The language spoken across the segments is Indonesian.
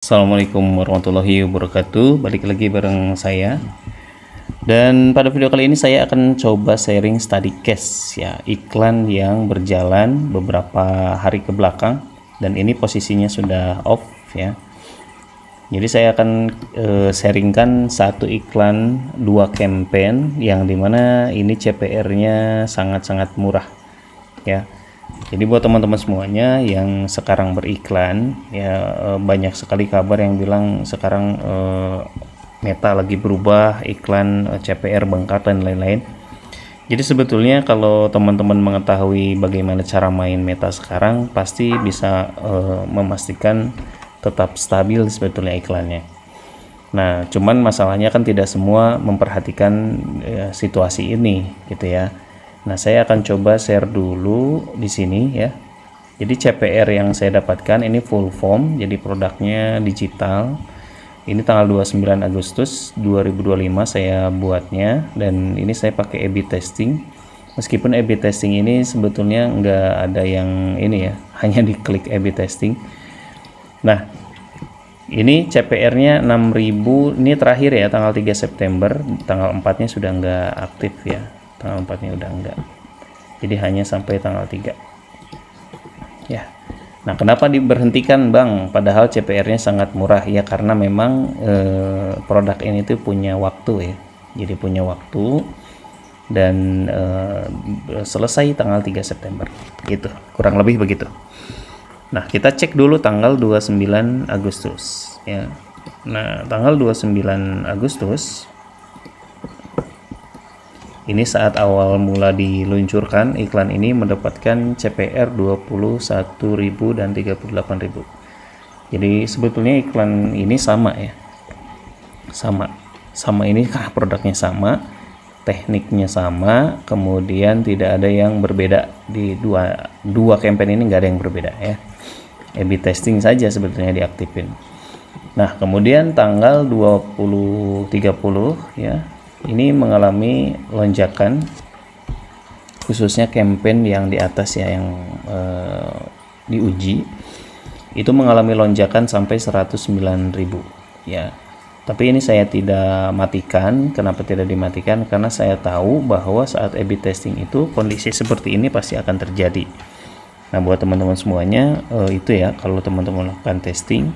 Assalamualaikum warahmatullahi wabarakatuh. Balik lagi bareng saya. Dan pada video kali ini saya akan coba sharing study case ya, iklan yang berjalan beberapa hari ke belakang dan ini posisinya sudah off ya. Jadi saya akan sharingkan satu iklan, dua campaign yang dimana ini CPR-nya sangat-sangat murah ya. Jadi buat teman-teman semuanya yang sekarang beriklan ya, banyak sekali kabar yang bilang sekarang Meta lagi berubah, iklan CPR bengkak dan lain-lain. Jadi sebetulnya kalau teman-teman mengetahui bagaimana cara main Meta sekarang, pasti bisa memastikan tetap stabil sebetulnya iklannya. Nah, cuman masalahnya kan tidak semua memperhatikan situasi ini gitu ya. Nah, saya akan coba share dulu di sini ya. Jadi CPR yang saya dapatkan ini full form, jadi produknya digital. Ini tanggal 29 Agustus 2025 saya buatnya dan ini saya pakai A/B testing. Meskipun A/B testing ini sebetulnya nggak ada yang ini ya, hanya diklik A/B testing. Nah, ini CPR-nya 6000, ini terakhir ya tanggal 3 September, tanggal 4-nya sudah nggak aktif ya. Tanggal 4-nya udah enggak, jadi hanya sampai tanggal 3 ya. Nah, kenapa diberhentikan Bang padahal CPR-nya sangat murah ya? Karena memang produk ini tuh punya waktu ya, jadi punya waktu dan selesai tanggal 3 September gitu, kurang lebih begitu. Nah, kita cek dulu tanggal 29 Agustus ya. Nah, tanggal 29 Agustus ini saat awal mula diluncurkan, iklan ini mendapatkan CPR 21.000 dan 38.000. Jadi sebetulnya iklan ini sama ya. Sama ini karena produknya sama, tekniknya sama, kemudian tidak ada yang berbeda di dua campaign ini, nggak ada yang berbeda ya. A/B testing saja sebetulnya diaktifin. Nah, kemudian tanggal 20.30 ya. Ini mengalami lonjakan, khususnya campaign yang di atas ya, yang diuji itu mengalami lonjakan sampai 109.000 ya. Tapi ini saya tidak matikan. Kenapa tidak dimatikan? Karena saya tahu bahwa saat A/B testing itu kondisi seperti ini pasti akan terjadi. Nah, buat teman-teman semuanya itu ya, kalau teman-teman melakukan testing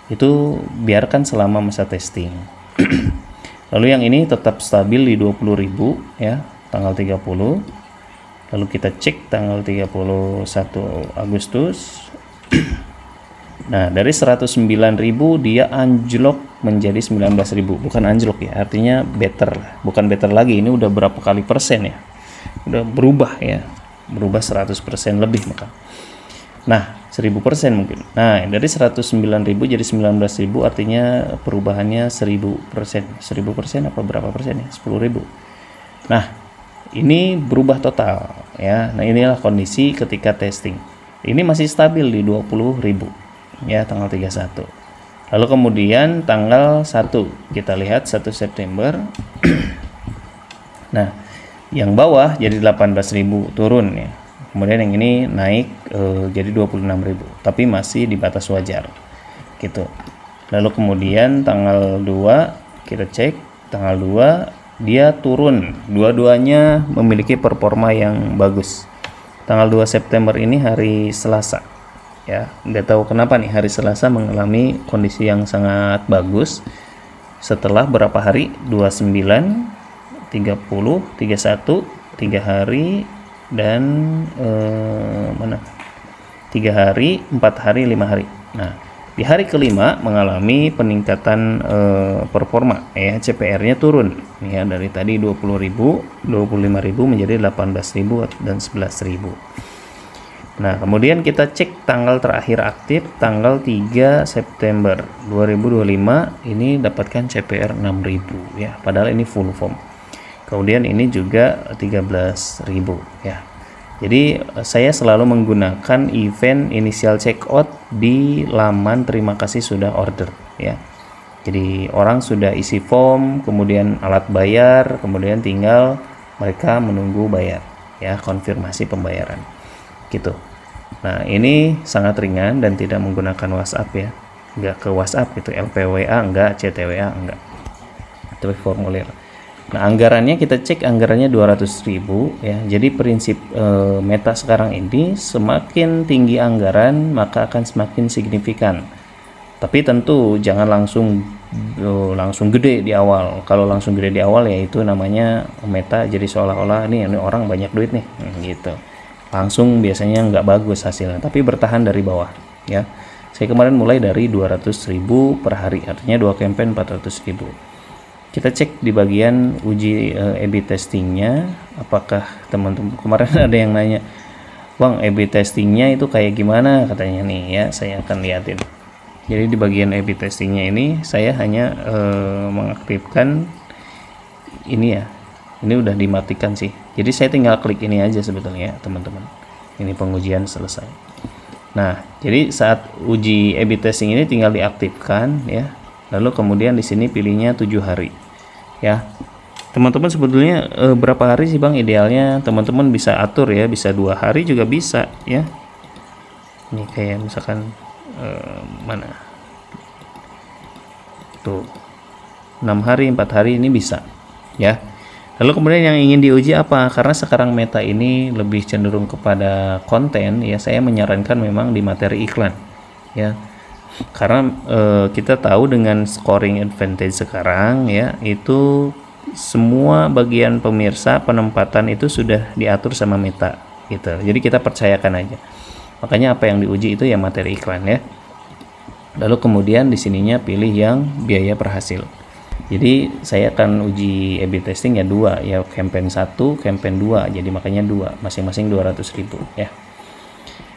itu biarkan selama masa testing. Lalu yang ini tetap stabil di 20.000 ya, tanggal 30. Lalu kita cek tanggal 31 Agustus. Nah, dari 109.000 dia anjlok menjadi 19.000. Bukan anjlok ya, artinya better. Bukan better lagi, ini udah berapa kali persen ya. Udah berubah ya. Berubah 100% lebih maka. Nah, 1000% mungkin. Nah, dari 109.000 jadi 19.000 artinya perubahannya 1000%. 1000% apa berapa persen ya? 10.000. Nah, ini berubah total ya. Nah, inilah kondisi ketika testing. Ini masih stabil di 20.000 ya, tanggal 31. Lalu kemudian tanggal 1 kita lihat 1 September. Nah, yang bawah jadi 18.000 turun ya. Kemudian yang ini naik jadi 26.000, tapi masih di batas wajar gitu. Lalu kemudian tanggal 2 kita cek, tanggal 2 dia turun, dua-duanya memiliki performa yang bagus. Tanggal 2 September ini hari Selasa ya, nggak tahu kenapa nih hari Selasa mengalami kondisi yang sangat bagus setelah berapa hari, 29, 30, 31, 3 hari dan 3 hari, 4 hari, 5 hari. Nah, di hari kelima mengalami peningkatan performa ya, CPR-nya turun ya, dari tadi 20.000, 25.000 menjadi 18.000 dan 11.000. Nah, kemudian kita cek tanggal terakhir aktif tanggal 3 September 2025, ini dapatkan CPR 6.000 ya, padahal ini full form. Kemudian ini juga 13.000 ya. Jadi saya selalu menggunakan event initial checkout di laman terima kasih sudah order ya. Jadi orang sudah isi form, kemudian alat bayar, kemudian tinggal mereka menunggu bayar ya, konfirmasi pembayaran gitu. Nah, ini sangat ringan dan tidak menggunakan WhatsApp ya. nggak ke WhatsApp gitu, LPWA enggak, CTWA enggak, tapi formulir. Nah, anggarannya kita cek, anggarannya 200.000 ya. Jadi prinsip Meta sekarang ini, semakin tinggi anggaran maka akan semakin signifikan. Tapi tentu jangan langsung gede di awal. Kalau langsung gede di awal ya itu namanya Meta jadi seolah-olah ini orang banyak duit nih, gitu. Langsung biasanya nggak bagus hasilnya, tapi bertahan dari bawah ya. Saya kemarin mulai dari 200.000 per hari, artinya 2 campaign 400.000. Kita cek di bagian uji A/B testingnya, apakah teman-teman kemarin ada yang nanya, Bang, A/B testingnya itu kayak gimana katanya nih ya, saya akan liatin. Jadi di bagian A/B testingnya ini saya hanya mengaktifkan ini ya, ini udah dimatikan sih, jadi saya tinggal klik ini aja sebetulnya ya teman-teman. Ini pengujian selesai. Nah, jadi saat uji A/B testing ini tinggal diaktifkan ya, lalu kemudian di sini pilihnya 7 hari ya teman-teman. Sebetulnya berapa hari sih Bang idealnya, teman-teman bisa atur ya, bisa 2 hari juga bisa ya. Ini kayak misalkan mana tuh 6 hari, 4 hari ini bisa ya. Lalu kemudian yang ingin diuji apa, karena sekarang Meta ini lebih cenderung kepada konten ya, saya menyarankan memang di materi iklan ya. Karena kita tahu dengan scoring advantage sekarang ya, itu semua bagian pemirsa penempatan itu sudah diatur sama Meta gitu. Jadi kita percayakan aja. Makanya apa yang diuji itu ya materi iklan ya. Lalu kemudian di sininya pilih yang biaya per hasil. Jadi saya akan uji A/B testing ya 2 ya, campaign 1, campaign 2. Jadi makanya 2, masing-masing 200.000 ya.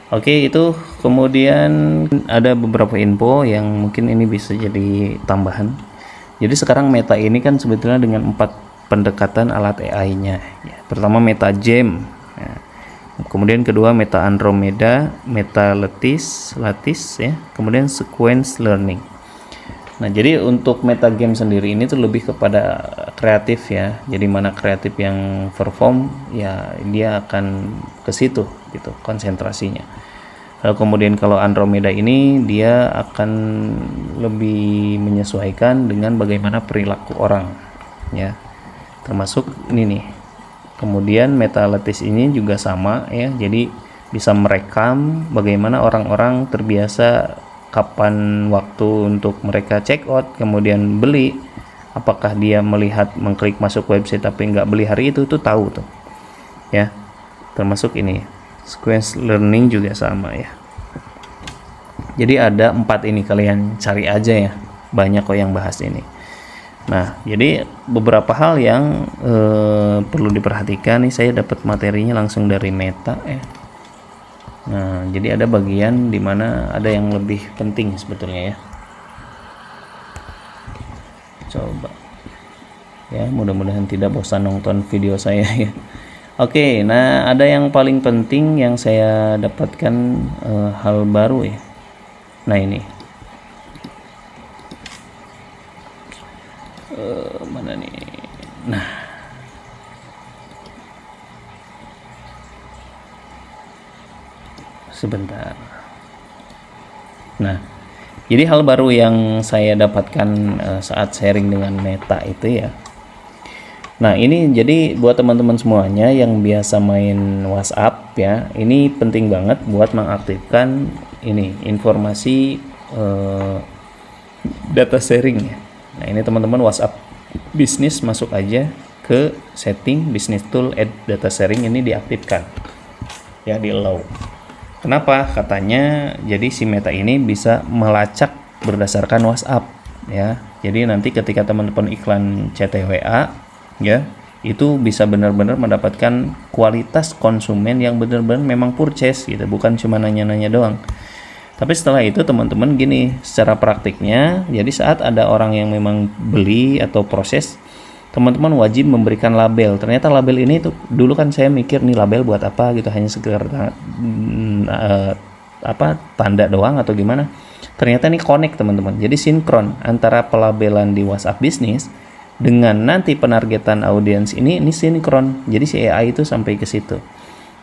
Oke, itu kemudian ada beberapa info yang mungkin ini bisa jadi tambahan. Jadi sekarang Meta ini kan sebetulnya dengan 4 pendekatan alat AI-nya ya. Pertama Meta Gem ya. Kemudian kedua Meta Andromeda, Meta Lattice ya, kemudian Sequence Learning. Nah, jadi untuk Meta Game sendiri ini tuh lebih kepada kreatif ya. Jadi mana kreatif yang perform ya dia akan ke situ gitu konsentrasinya. Lalu kemudian kalau Andromeda ini dia akan lebih menyesuaikan dengan bagaimana perilaku orang ya. Termasuk ini nih. Kemudian Meta Lattice ini juga sama ya. Jadi bisa merekam bagaimana orang-orang terbiasa, kapan waktu untuk mereka check out kemudian beli, apakah dia melihat mengklik masuk website tapi nggak beli hari itu tuh tahu tuh ya. Termasuk ini Sequence Learning juga sama ya. Jadi ada 4 ini, kalian cari aja ya, banyak kok yang bahas ini. Nah, jadi beberapa hal yang perlu diperhatikan nih, saya dapat materinya langsung dari Meta ya. Nah, jadi ada bagian dimana ada yang lebih penting sebetulnya ya. Coba ya, mudah-mudahan tidak bosan nonton video saya ya. Oke, nah ada yang paling penting yang saya dapatkan hal baru ya. Nah ini mana nih? Nah, sebentar. Nah, jadi hal baru yang saya dapatkan saat sharing dengan Meta itu ya. Nah, ini jadi buat teman-teman semuanya yang biasa main WhatsApp ya, ini penting banget buat mengaktifkan ini informasi data sharing ya. Nah, ini teman-teman WhatsApp bisnis masuk aja ke setting business tool add data sharing, ini diaktifkan ya, di allow. Kenapa? Katanya jadi si Meta ini bisa melacak berdasarkan WhatsApp ya. Jadi nanti ketika teman-teman iklan CTWA ya, itu bisa benar-benar mendapatkan kualitas konsumen yang benar-benar memang purchase gitu, bukan cuma nanya-nanya doang. Tapi setelah itu teman-teman gini, secara praktiknya, jadi saat ada orang yang memang beli atau proses, teman-teman wajib memberikan label. Ternyata label ini tuh dulu kan saya mikir nih label buat apa gitu, hanya sekedar tanda doang atau gimana. Ternyata ini connect teman-teman, jadi sinkron antara pelabelan di WhatsApp bisnis dengan nanti penargetan audiens ini sinkron. Jadi si AI itu sampai ke situ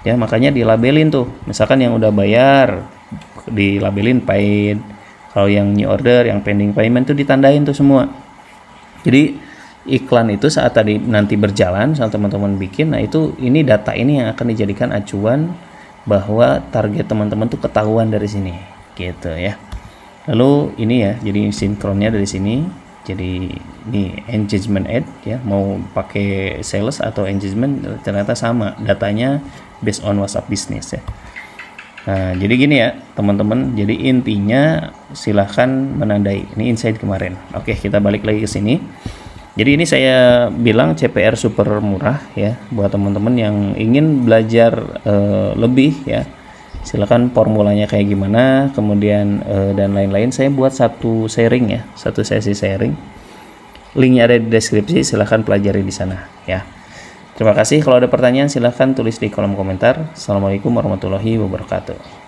ya, makanya dilabelin tuh, misalkan yang udah bayar dilabelin paid, Kalau yang new order, yang pending payment tuh ditandain tuh semua. Jadi iklan itu saat tadi nanti berjalan saat teman-teman bikin, nah itu ini data ini yang akan dijadikan acuan bahwa target teman-teman tuh ketahuan dari sini gitu ya. Lalu ini ya, jadi sinkronnya dari sini. Jadi ini engagement ad ya, mau pakai sales atau engagement ternyata sama datanya based on WhatsApp Business ya. Nah, jadi gini ya teman-teman, jadi intinya silahkan menandai. Ini insight kemarin. Oke, kita balik lagi ke sini. Jadi ini saya bilang CPR super murah ya buat teman-teman yang ingin belajar lebih ya. Silakan formulanya kayak gimana, kemudian dan lain-lain. Saya buat satu sharing ya, satu sesi sharing. Linknya ada di deskripsi, silahkan pelajari di sana ya. Terima kasih. Kalau ada pertanyaan silahkan tulis di kolom komentar. Assalamualaikum warahmatullahi wabarakatuh.